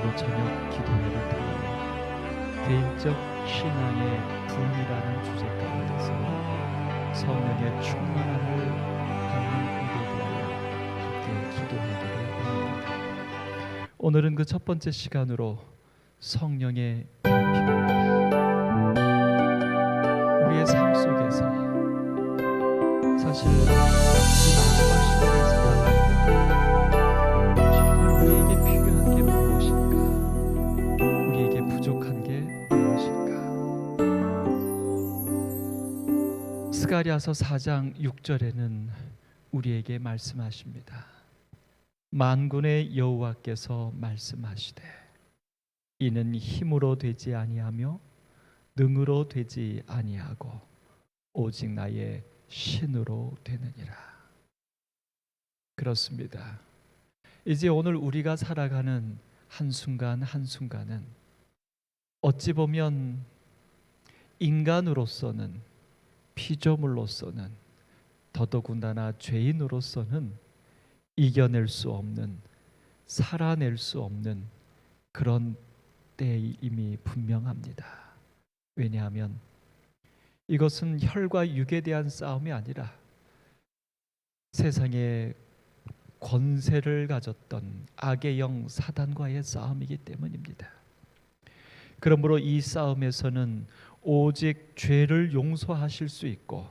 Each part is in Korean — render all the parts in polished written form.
오늘도 저녁 기도회를 통해 개인적 신앙의 부흥이라는 주제 가운데서 성령의 충만함을 받는 일에 대하여 함께 기도하기를 원합니다. 오늘은 그 첫 번째 시간으로 성령의 깊이입니다. 우리의 삶 속에서 사실 이 마지막 시대를 살아갈 때 정말 우리에게 필요한 게 무엇일까? 우리에게 부족한 게 무엇일까? 스가랴서 4장 6절에는 우리에게 말씀하십니다. 만군의 여호와께서 말씀하시되 이는 힘으로 되지 아니하며 능으로 되지 아니하고 오직 나의 신으로 되느니라. 그렇습니다. 이제 오늘 우리가 살아가는 한순간 한순간은 어찌 보면 인간으로서는, 피조물로서는, 더더군다나 죄인으로서는 이겨낼 수 없는, 살아낼 수 없는 그런 때임이 분명합니다. 왜냐하면 이것은 혈과 육에 대한 싸움이 아니라 세상에 권세를 가졌던 악의 영 사단과의 싸움이기 때문입니다. 그러므로 이 싸움에서는 오직 죄를 용서하실 수 있고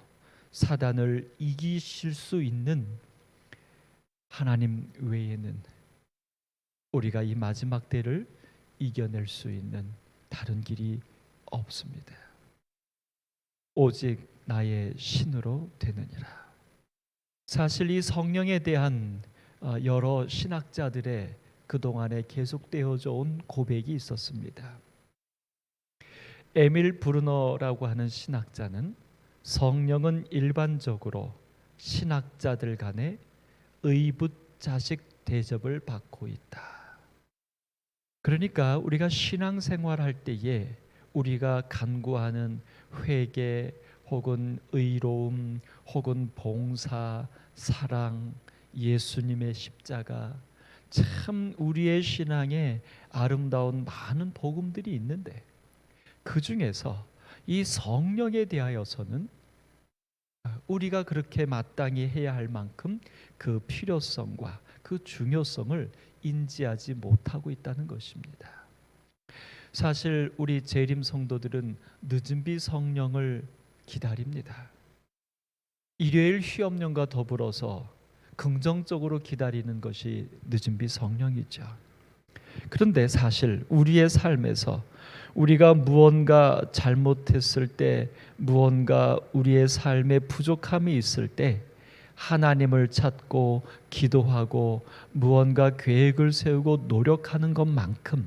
사단을 이기실 수 있는 하나님 외에는 우리가 이 마지막 때를 이겨낼 수 있는 다른 길이 없습니다. 오직 나의 신으로 되느니라. 사실 이 성령에 대한 여러 신학자들의 그동안에 계속되어져 온 고백이 있었습니다. 에밀 브루너라고 하는 신학자는 성령은 일반적으로 신학자들 간에 의붓자식 대접을 받고 있다. 그러니까 우리가 신앙생활할 때에 우리가 간구하는 회개 혹은 의로움 혹은 봉사, 사랑, 예수님의 십자가, 참 우리의 신앙에 아름다운 많은 복음들이 있는데 그 중에서 이 성령에 대하여서는 우리가 그렇게 마땅히 해야 할 만큼 그 필요성과 그 중요성을 인지하지 못하고 있다는 것입니다. 사실 우리 재림 성도들은 늦은비 성령을 기다립니다. 일요일 휴업령과 더불어서 긍정적으로 기다리는 것이 늦은비 성령이죠. 그런데 사실 우리의 삶에서 우리가 무언가 잘못했을 때, 무언가 우리의 삶에 부족함이 있을 때 하나님을 찾고 기도하고 무언가 계획을 세우고 노력하는 것만큼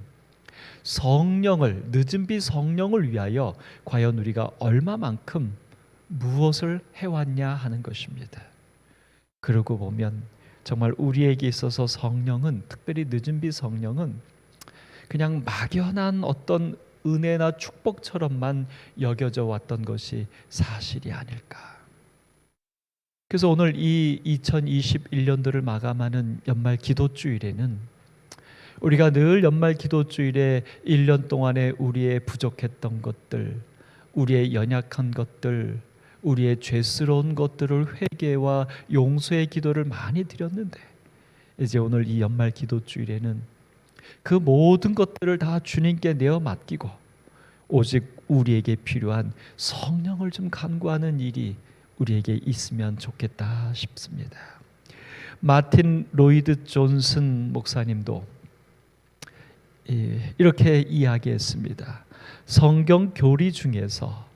성령을, 늦은비 성령을 위하여 과연 우리가 얼마만큼 무엇을 해왔냐 하는 것입니다. 그러고 보면 정말 우리에게 있어서 성령은, 특별히 늦은비 성령은 그냥 막연한 어떤 은혜나 축복처럼만 여겨져 왔던 것이 사실이 아닐까. 그래서 오늘 이 2021년도를 마감하는 연말 기도주일에는 우리가 늘 연말 기도주일에 1년 동안에 우리의 부족했던 것들, 우리의 연약한 것들, 우리의 죄스러운 것들을 회개와 용서의 기도를 많이 드렸는데 이제 오늘 이 연말 기도주일에는 그 모든 것들을 다 주님께 내어 맡기고 오직 우리에게 필요한 성령을 좀 간구하는 일이 우리에게 있으면 좋겠다 싶습니다. 마틴 로이드 존슨 목사님도 이렇게 이야기했습니다. 성경 교리 중에서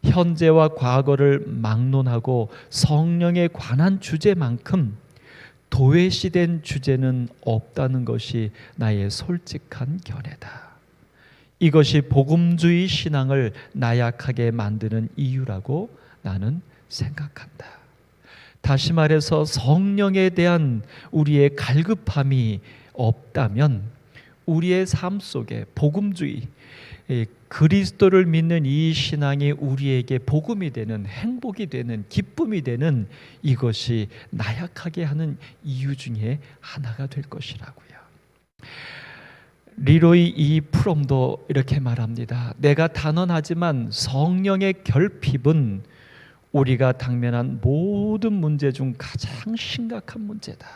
현재와 과거를 막론하고 성령에 관한 주제만큼 도외시된 주제는 없다는 것이 나의 솔직한 견해다. 이것이 복음주의 신앙을 나약하게 만드는 이유라고 나는 생각한다. 다시 말해서 성령에 대한 우리의 갈급함이 없다면 우리의 삶 속에 복음주의, 그리스도를 믿는 이 신앙이 우리에게 복음이 되는, 행복이 되는, 기쁨이 되는 이것이 나약하게 하는 이유 중에 하나가 될 것이라고요. 리로이 이 프롬도 이렇게 말합니다. 내가 단언하지만 성령의 결핍은 우리가 당면한 모든 문제 중 가장 심각한 문제다.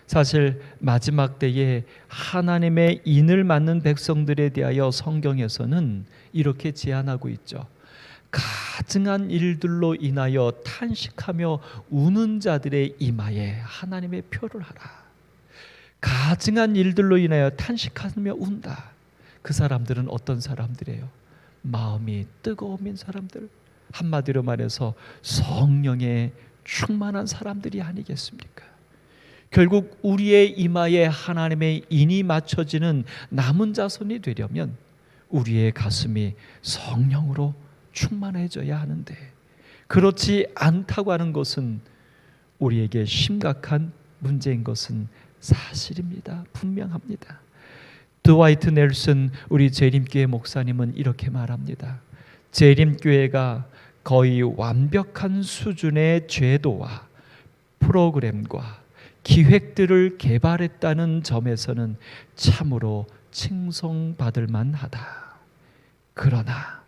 사실 마지막 때에 하나님의 인을 맡는 백성들에 대하여 성경에서는 이렇게 제안하고 있죠. 가증한 일들로 인하여 탄식하며 우는 자들의 이마에 하나님의 표를 하라. 가증한 일들로 인하여 탄식하며 운다. 그 사람들은 어떤 사람들이에요? 마음이 뜨거운 사람들, 한마디로 말해서 성령에 충만한 사람들이 아니겠습니까? 결국 우리의 이마에 하나님의 인이 맞춰지는 남은 자손이 되려면 우리의 가슴이 성령으로 충만해져야 하는데, 그렇지 않다고 하는 것은 우리에게 심각한 문제인 것은 사실입니다. 분명합니다. 드와이트 넬슨 우리 재림교회 목사님은 이렇게 말합니다. 재림교회가 거의 완벽한 수준의 제도와 프로그램과 기획들을 개발했다는 점에서는 참으로 칭송받을 만하다. 그러나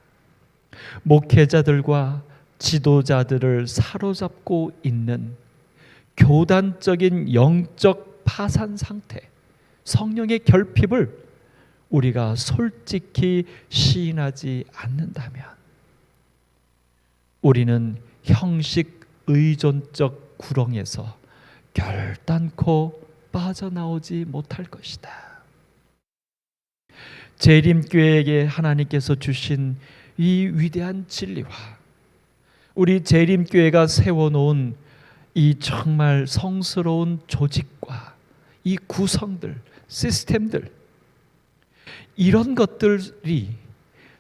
목회자들과 지도자들을 사로잡고 있는 교단적인 영적 파산 상태, 성령의 결핍을 우리가 솔직히 시인하지 않는다면 우리는 형식 의존적 구렁에서 결단코 빠져나오지 못할 것이다. 재림교회에게 하나님께서 주신 이 위대한 진리와 우리 재림교회가 세워놓은 이 정말 성스러운 조직과 이 구성들, 시스템들, 이런 것들이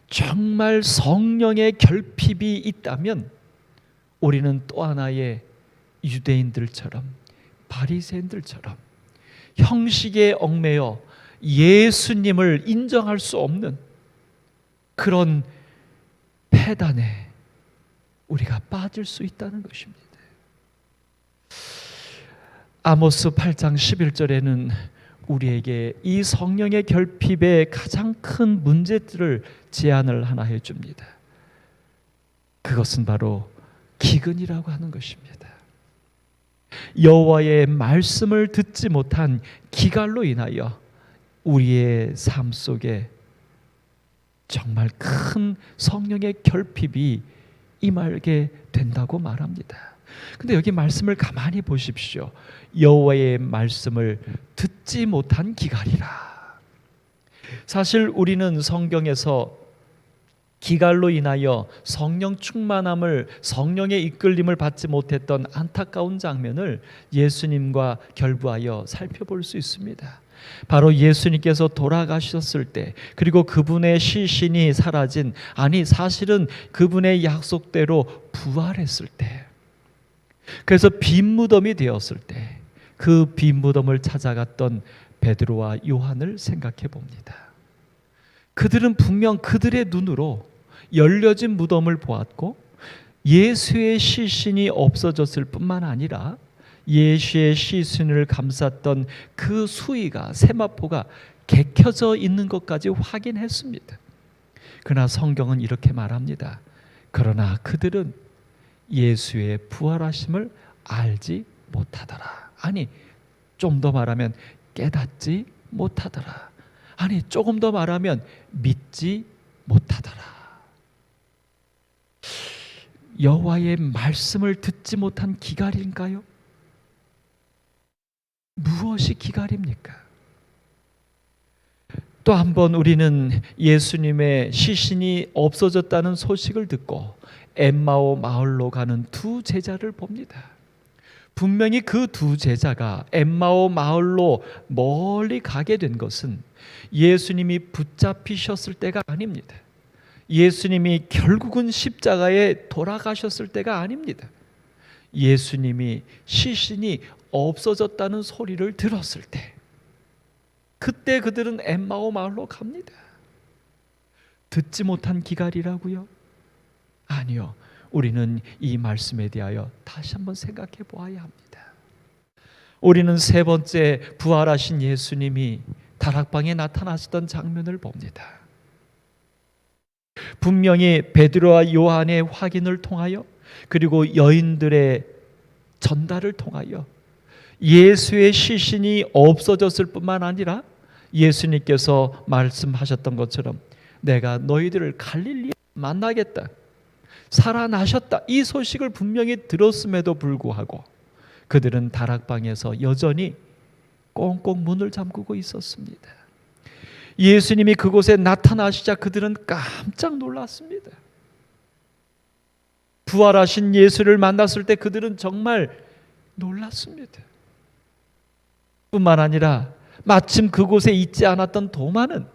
정말 성령의 결핍이 있다면 우리는 또 하나의 유대인들처럼, 바리새인들처럼 형식에 얽매여 예수님을 인정할 수 없는 그런 폐단에 우리가 빠질 수 있다는 것입니다. 아모스 8장 11절에는 우리에게 이 성령의 결핍의 가장 큰 문제들을 제안을 하나 해줍니다. 그것은 바로 기근이라고 하는 것입니다. 여호와의 말씀을 듣지 못한 기갈로 인하여 우리의 삶 속에 정말 큰 성령의 결핍이 임하게 된다고 말합니다. 근데 여기 말씀을 가만히 보십시오. 여호와의 말씀을 듣지 못한 기갈이라. 사실 우리는 성경에서 기갈로 인하여 성령 충만함을, 성령의 이끌림을 받지 못했던 안타까운 장면을 예수님과 결부하여 살펴볼 수 있습니다. 바로 예수님께서 돌아가셨을 때, 그리고 그분의 시신이 사라진, 아니 사실은 그분의 약속대로 부활했을 때, 그래서 빈 무덤이 되었을 때 그 빈 무덤을 찾아갔던 베드로와 요한을 생각해 봅니다. 그들은 분명 그들의 눈으로 열려진 무덤을 보았고 예수의 시신이 없어졌을 뿐만 아니라 예수의 시신을 감쌌던 그 수의가, 세마포가 개켜져 있는 것까지 확인했습니다. 그러나 성경은 이렇게 말합니다. 그러나 그들은 예수의 부활하심을 알지 못하더라. 아니, 좀 더 말하면 깨닫지 못하더라. 아니, 조금 더 말하면 믿지 못하더라. 여호와의 말씀을 듣지 못한 기갈인가요? 무엇이 기갈입니까? 또 한 번 우리는 예수님의 시신이 없어졌다는 소식을 듣고 엠마오 마을로 가는 두 제자를 봅니다. 분명히 그 두 제자가 엠마오 마을로 멀리 가게 된 것은 예수님이 붙잡히셨을 때가 아닙니다. 예수님이 결국은 십자가에 돌아가셨을 때가 아닙니다. 예수님이 시신이 없어졌다는 소리를 들었을 때, 그때 그들은 엠마오 마을로 갑니다. 듣지 못한 기갈이라고요? 아니요. 우리는 이 말씀에 대하여 다시 한번 생각해 보아야 합니다. 우리는 세 번째 부활하신 예수님이 다락방에 나타나시던 장면을 봅니다. 분명히 베드로와 요한의 확인을 통하여 그리고 여인들의 전달을 통하여 예수의 시신이 없어졌을 뿐만 아니라 예수님께서 말씀하셨던 것처럼 내가 너희들을 갈릴리에 만나겠다, 살아나셨다, 이 소식을 분명히 들었음에도 불구하고 그들은 다락방에서 여전히 꽁꽁 문을 잠그고 있었습니다. 예수님이 그곳에 나타나시자 그들은 깜짝 놀랐습니다. 부활하신 예수를 만났을 때 그들은 정말 놀랐습니다. 뿐만 아니라 마침 그곳에 있지 않았던 도마는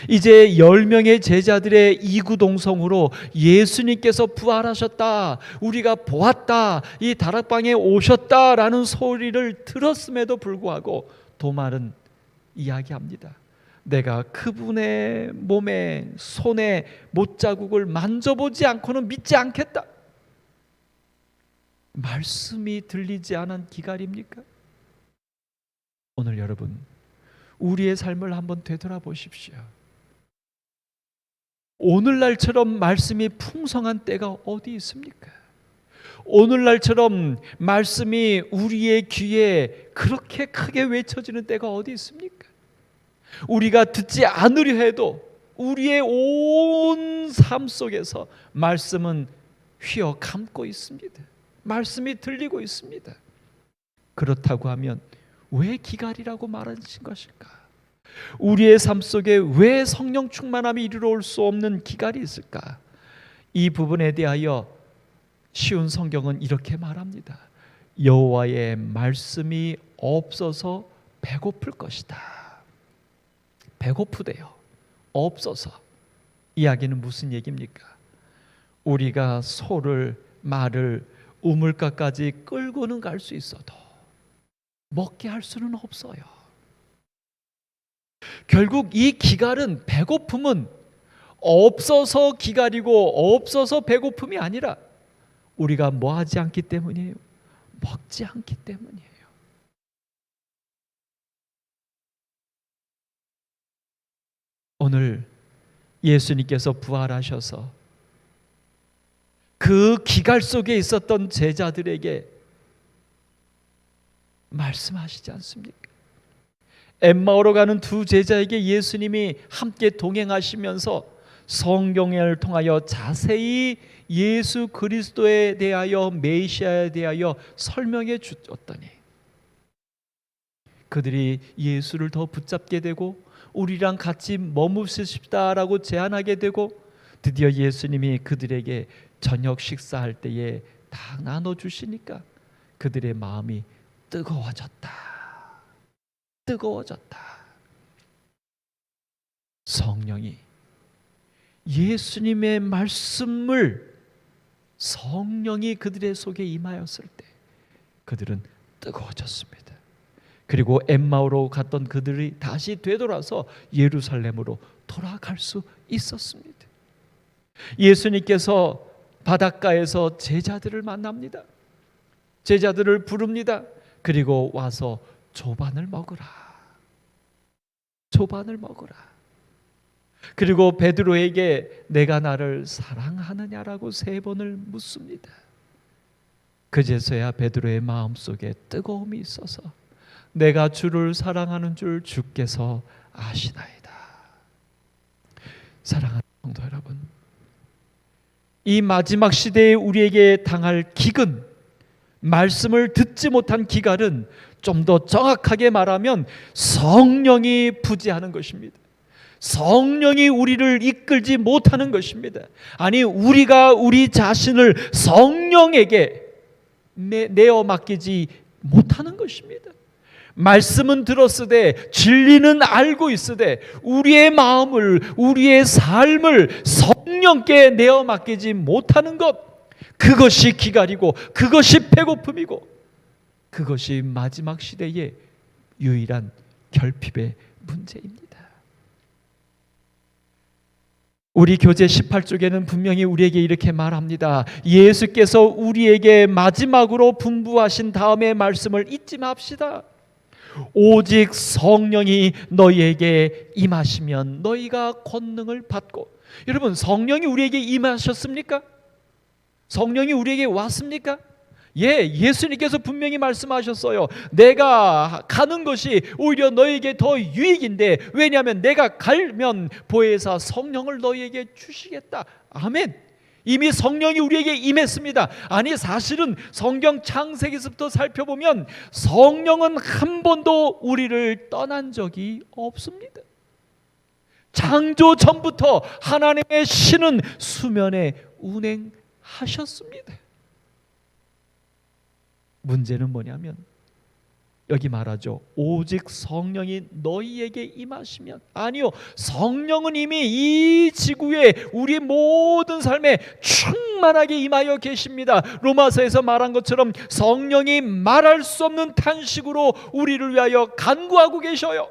이제 10명의 제자들의 이구동성으로 예수님께서 부활하셨다, 우리가 보았다, 이 다락방에 오셨다라는 소리를 들었음에도 불구하고 도마는 이야기합니다. 내가 그분의 몸에 손에 못자국을 만져보지 않고는 믿지 않겠다. 말씀이 들리지 않은 기갈입니까? 오늘 여러분, 우리의 삶을 한번 되돌아보십시오. 오늘날처럼 말씀이 풍성한 때가 어디 있습니까? 오늘날처럼 말씀이 우리의 귀에 그렇게 크게 외쳐지는 때가 어디 있습니까? 우리가 듣지 않으려 해도 우리의 온 삶 속에서 말씀은 휘어 감고 있습니다. 말씀이 들리고 있습니다. 그렇다고 하면 왜 기갈이라고 말하신 것일까? 우리의 삶 속에 왜 성령 충만함이 이르러 올 수 없는 기갈이 있을까? 이 부분에 대하여 쉬운 성경은 이렇게 말합니다. 여호와의 말씀이 없어서 배고플 것이다. 배고프대요. 없어서. 이야기는 무슨 얘기입니까? 우리가 소를, 말을 우물가까지 끌고는 갈 수 있어도 먹게 할 수는 없어요. 결국 이 기갈은, 배고픔은 없어서 기갈이고 없어서 배고픔이 아니라 우리가 뭐 하지 않기 때문이에요? 먹지 않기 때문이에요. 오늘 예수님께서 부활하셔서 그 기갈 속에 있었던 제자들에게 말씀하시지 않습니까? 엠마오로 가는 두 제자에게 예수님이 함께 동행하시면서 성경을 통하여 자세히 예수 그리스도에 대하여, 메시아에 대하여 설명해 주었더니 그들이 예수를 더 붙잡게 되고 우리랑 같이 머무시십시다라고 제안하게 되고 드디어 예수님이 그들에게 저녁 식사할 때에 다 나눠주시니까 그들의 마음이 뜨거워졌다. 뜨거워졌다. 성령이, 예수님의 말씀을 성령이 그들의 속에 임하였을 때 그들은 뜨거워졌습니다. 그리고 엠마오로 갔던 그들이 다시 되돌아서 예루살렘으로 돌아갈 수 있었습니다. 예수님께서 바닷가에서 제자들을 만납니다. 제자들을 부릅니다. 그리고 와서 조반을 먹으라. 조반을 먹으라. 그리고 베드로에게 내가 나를 사랑하느냐라고 3번을 묻습니다. 그제서야 베드로의 마음속에 뜨거움이 있어서 내가 주를 사랑하는 줄 주께서 아시나이다. 사랑하는 성도 여러분, 이 마지막 시대에 우리에게 당할 기근, 말씀을 듣지 못한 기갈은 좀 더 정확하게 말하면 성령이 부재하는 것입니다. 성령이 우리를 이끌지 못하는 것입니다. 아니, 우리가 우리 자신을 성령에게 내어 맡기지 못하는 것입니다. 말씀은 들었으되 진리는 알고 있으되 우리의 마음을, 우리의 삶을 성령께 내어 맡기지 못하는 것, 그것이 기갈이고 그것이 배고픔이고 그것이 마지막 시대의 유일한 결핍의 문제입니다. 우리 교재 18쪽에는 분명히 우리에게 이렇게 말합니다. 예수께서 우리에게 마지막으로 분부하신 다음의 말씀을 잊지 맙시다. 오직 성령이 너희에게 임하시면 너희가 권능을 받고. 여러분, 성령이 우리에게 임하셨습니까? 성령이 우리에게 왔습니까? 예, 예수님께서 분명히 말씀하셨어요. 내가 가는 것이 오히려 너에게 더 유익인데, 왜냐하면 내가 가면 보혜사 성령을 너희에게 주시겠다. 아멘. 이미 성령이 우리에게 임했습니다. 아니, 사실은 성경 창세기서부터 살펴보면 성령은 한 번도 우리를 떠난 적이 없습니다. 창조 전부터 하나님의 신은 수면에 운행하셨습니다. 문제는 뭐냐면 여기 말하죠. 오직 성령이 너희에게 임하시면. 아니요, 성령은 이미 이 지구에 우리 모든 삶에 충만하게 임하여 계십니다. 로마서에서 말한 것처럼 성령이 말할 수 없는 탄식으로 우리를 위하여 간구하고 계셔요.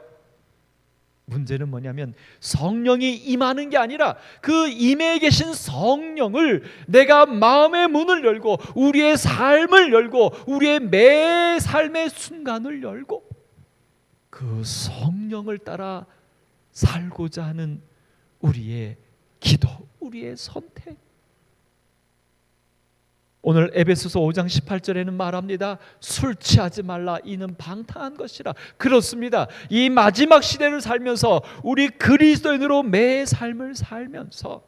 문제는 뭐냐면 성령이 임하는 게 아니라 그 임해 계신 성령을 내가 마음의 문을 열고 우리의 삶을 열고 우리의 매 삶의 순간을 열고 그 성령을 따라 살고자 하는 우리의 기도, 우리의 선택. 오늘 에베소서 5장 18절에는 말합니다. 술 취하지 말라, 이는 방탕한 것이라. 그렇습니다. 이 마지막 시대를 살면서 우리 그리스도인으로 매 삶을 살면서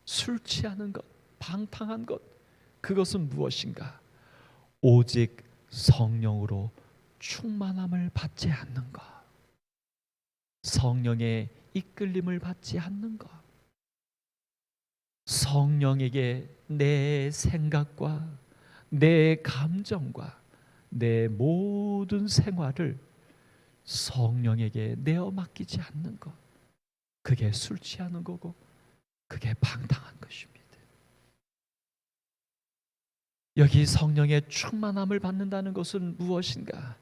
술 취하는 것, 방탕한 것, 그것은 무엇인가? 오직 성령으로 충만함을 받지 않는 것, 성령의 이끌림을 받지 않는 것, 성령에게 내 생각과 내 감정과 내 모든 생활을 성령에게 내어 맡기지 않는 것, 그게 술 취하는 거고 그게 방탕한 것입니다. 여기 성령의 충만함을 받는다는 것은 무엇인가?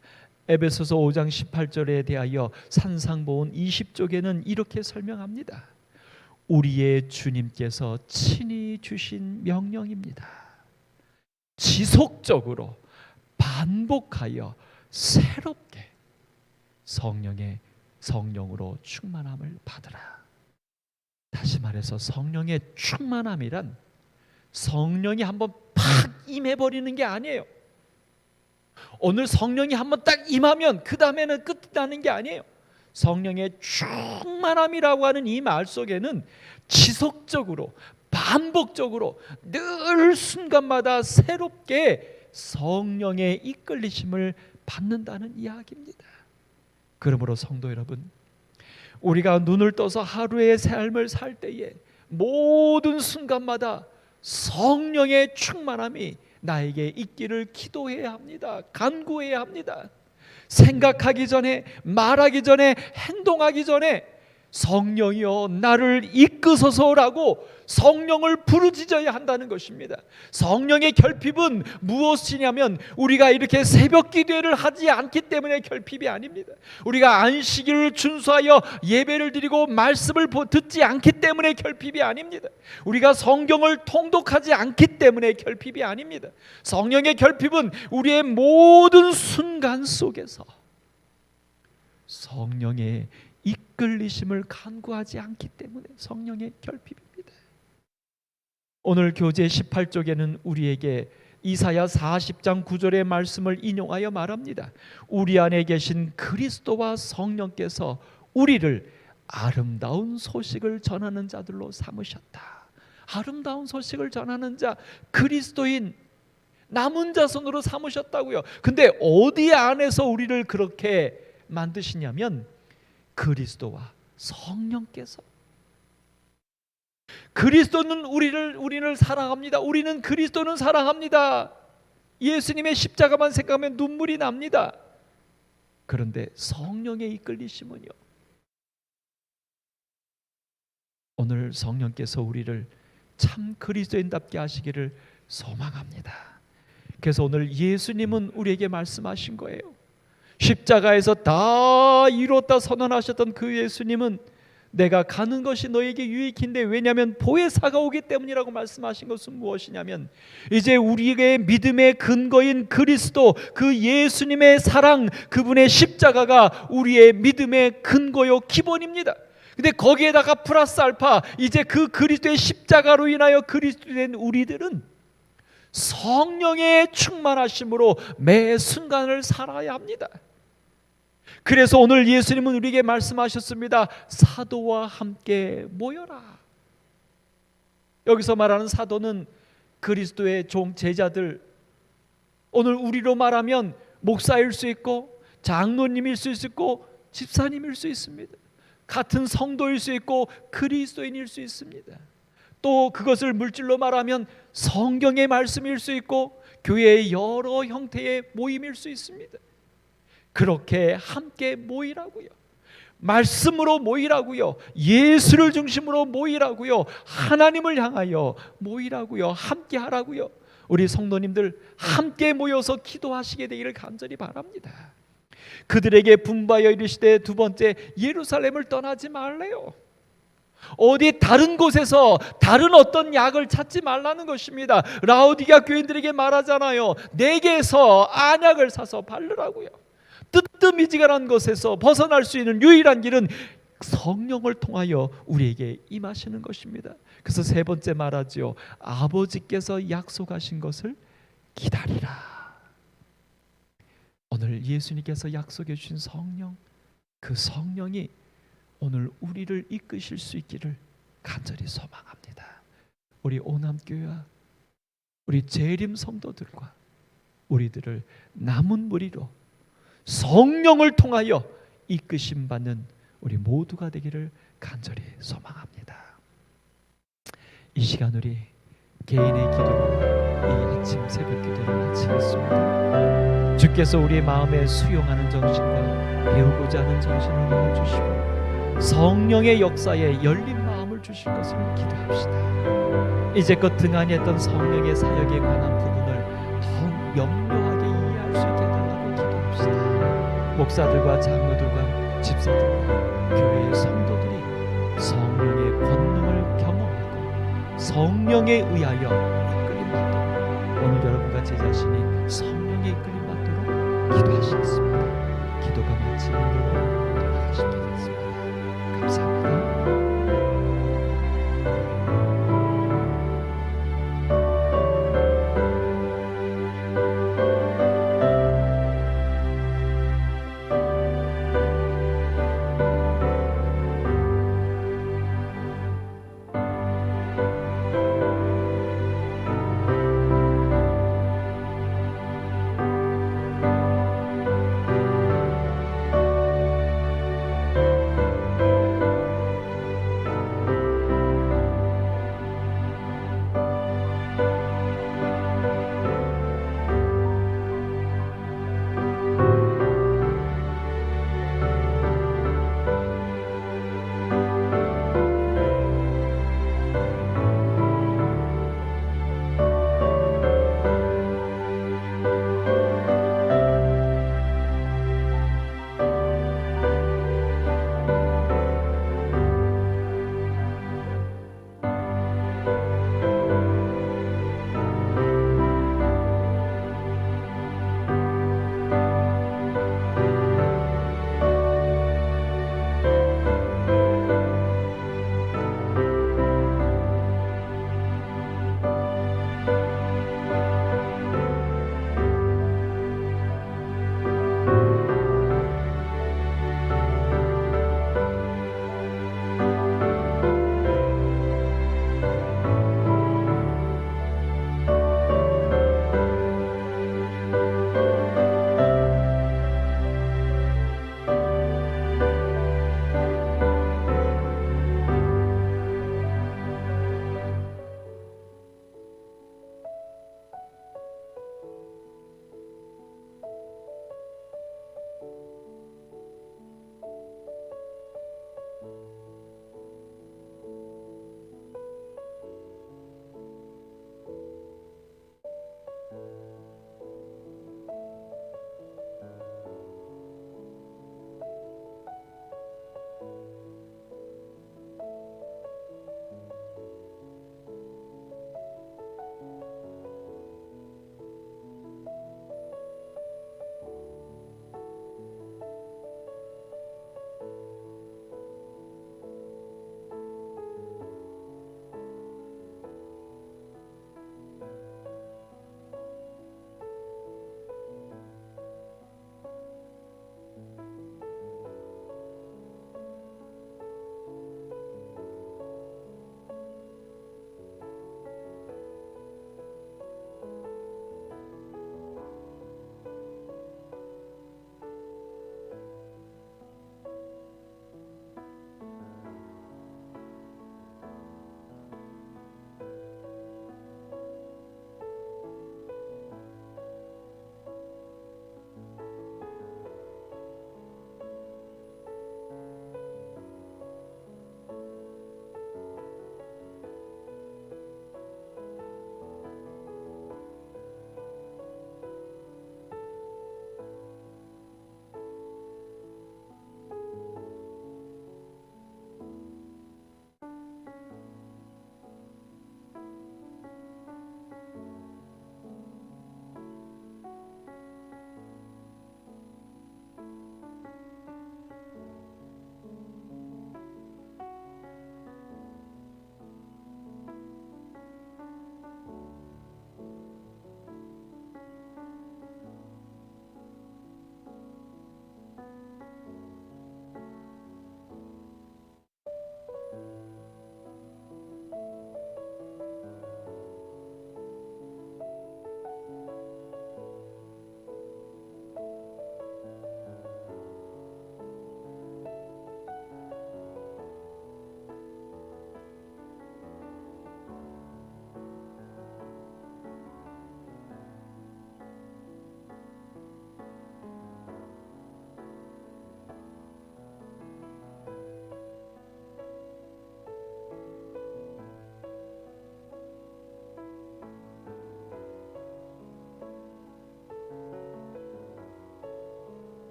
에베소서 5장 18절에 대하여 산상보온 20쪽에는 이렇게 설명합니다. 우리의 주님께서 친히 주신 명령입니다. 지속적으로 반복하여 새롭게 성령으로 충만함을 받으라. 다시 말해서 성령의 충만함이란 성령이 한번 팍 임해버리는 게 아니에요. 오늘 성령이 한번 딱 임하면 그 다음에는 끝이 나는 게 아니에요. 성령의 충만함이라고 하는 이 말 속에는 지속적으로 반복적으로 늘 순간마다 새롭게 성령의 이끌리심을 받는다는 이야기입니다. 그러므로 성도 여러분, 우리가 눈을 떠서 하루의 삶을 살 때에 모든 순간마다 성령의 충만함이 나에게 있기를 기도해야 합니다. 간구해야 합니다. 생각하기 전에, 말하기 전에, 행동하기 전에 성령이여 나를 이끄소서라고 성령을 부르짖어야 한다는 것입니다. 성령의 결핍은 무엇이냐면 우리가 이렇게 새벽 기도를 하지 않기 때문에 결핍이 아닙니다. 우리가 안식일을 준수하여 예배를 드리고 말씀을 듣지 않기 때문에 결핍이 아닙니다. 우리가 성경을 통독하지 않기 때문에 결핍이 아닙니다. 성령의 결핍은 우리의 모든 순간 속에서 성령의 이끌리심을 간구하지 않기 때문에 성령의 결핍입니다. 오늘 교재 18쪽에는 우리에게 이사야 40장 9절의 말씀을 인용하여 말합니다. 우리 안에 계신 그리스도와 성령께서 우리를 아름다운 소식을 전하는 자들로 삼으셨다. 아름다운 소식을 전하는 자, 그리스도인 남은 자손으로 삼으셨다고요. 근데 어디 안에서 우리를 그렇게 만드시냐면 그리스도와 성령께서. 그리스도는 우리를 사랑합니다. 우리는 그리스도는 사랑합니다. 예수님의 십자가만 생각하면 눈물이 납니다. 그런데 성령의 이끌리심은요, 오늘 성령께서 우리를 참 그리스도인답게 하시기를 소망합니다. 그래서 오늘 예수님은 우리에게 말씀하신 거예요. 십자가에서 다 이뤘다 선언하셨던 그 예수님은 내가 가는 것이 너에게 유익인데 왜냐하면 보혜사가 오기 때문이라고 말씀하신 것은 무엇이냐면 이제 우리의 믿음의 근거인 그리스도, 그 예수님의 사랑, 그분의 십자가가 우리의 믿음의 근거요 기본입니다. 근데 거기에다가 플러스 알파, 이제 그 그리스도의 십자가로 인하여 그리스도된 우리들은 성령의 충만하심으로 매 순간을 살아야 합니다. 그래서 오늘 예수님은 우리에게 말씀하셨습니다. 사도와 함께 모여라. 여기서 말하는 사도는 그리스도의 종 제자들, 오늘 우리로 말하면 목사일 수 있고 장로님일 수 있고 집사님일 수 있습니다. 같은 성도일 수 있고 그리스도인일 수 있습니다. 또 그것을 물질로 말하면 성경의 말씀일 수 있고 교회의 여러 형태의 모임일 수 있습니다. 그렇게 함께 모이라고요. 말씀으로 모이라고요. 예수를 중심으로 모이라고요. 하나님을 향하여 모이라고요. 함께 하라고요. 우리 성도님들 함께 모여서 기도하시게 되기를 간절히 바랍니다. 그들에게 분부하여 이르시되, 두 번째, 예루살렘을 떠나지 말래요. 어디 다른 곳에서 다른 어떤 약을 찾지 말라는 것입니다. 라오디게아 교인들에게 말하잖아요. 내게서 안약을 사서 바르라고요. 뜨뜻미지근한 것에서 벗어날 수 있는 유일한 길은 성령을 통하여 우리에게 임하시는 것입니다. 그래서 세 번째 말하지요. 아버지께서 약속하신 것을 기다리라. 오늘 예수님께서 약속해 주신 성령, 그 성령이 오늘 우리를 이끄실 수 있기를 간절히 소망합니다. 우리 오남교회와 우리 재림 성도들과 우리들을 남은 무리로 성령을 통하여 이끄심 받는 우리 모두가 되기를 간절히 소망합니다. 이 시간 우리 개인의 기도로 이 아침 새벽 기도를 마치겠습니다. 주께서 우리의 마음에 수용하는 정신과 배우고자 하는 정신을 넣어주시고 성령의 역사에 열린 마음을 주실 것을 기도합시다. 이제껏 등한히 했던 성령의 사역에 관한 부분을 더욱 명료하게 이해할 수 있게 해달라고 기도합시다. 목사들과 장로들과 집사들과 교회의 성도들이 성령의 권능을 경험하고 성령에 의하여 이끌림 받도록, 오늘 여러분과 제 자신이 성령에 이끌림 받도록 기도하시겠습니다. 기도가 마치는 대로 돌아가시겠습니다. 감사합니다.